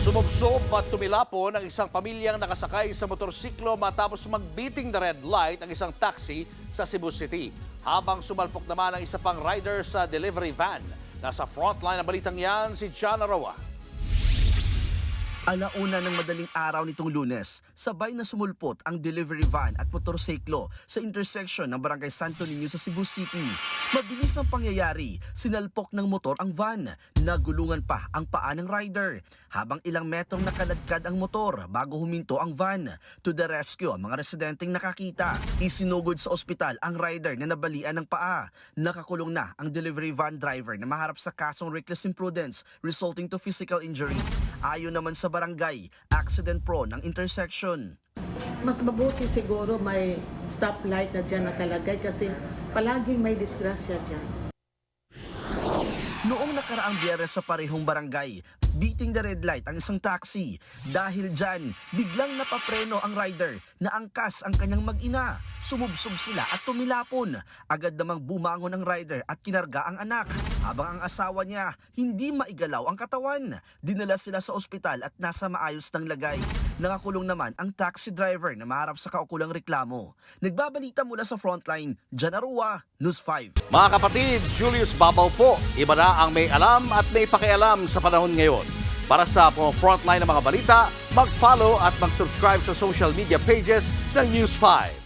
Sumubsob at tumilapon ang isang pamilyang nakasakay sa motorsiklo matapos magbiting the red light ang isang taxi sa Cebu City. Habang sumalpok naman ang isa pang rider sa delivery van. Nasa frontline ng balitang yan si John Arawa. Alauna ng madaling araw nitong Lunes, sabay na sumulpot ang delivery van at motorsiklo sa intersection ng Barangay Santo Niño sa Cebu City. Mabilis ang pangyayari, sinalpok ng motor ang van, nagulungan pa ang paa ng rider. Habang ilang metrong nakaladkad ang motor bago huminto ang van. To the rescue ang mga residenteng nakakita. Isinugod sa ospital ang rider na nabalian ng paa. Nakakulong na ang delivery van driver na maharap sa kasong reckless imprudence resulting to physical injury. Ayon naman sa barangay, accident-prone ang intersection. Mas mabuti siguro may stoplight na dyan nakalagay kasi palaging may disgrasya dyan. Noong nakaraang Biyernes sa parehong barangay, beating the red light ang isang taxi. Dahil dyan, biglang napapreno ang rider na angkas ang kanyang mag-ina. Sumubsob sila at tumilapon. Agad namang bumangon ang rider at kinarga ang anak. Habang ang asawa niya, hindi maigalaw ang katawan. Dinala sila sa ospital at nasa maayos ng lagay. Nakakulong naman ang taxi driver na maharap sa kaukulang reklamo. Nagbabalita mula sa frontline, John Arawa, News 5. Mga kapatid, Julius Babaw po. Iba na ang may alam at may pakialam sa panahon ngayon. Para sa frontline ng mga balita, mag-follow at mag-subscribe sa social media pages ng News 5.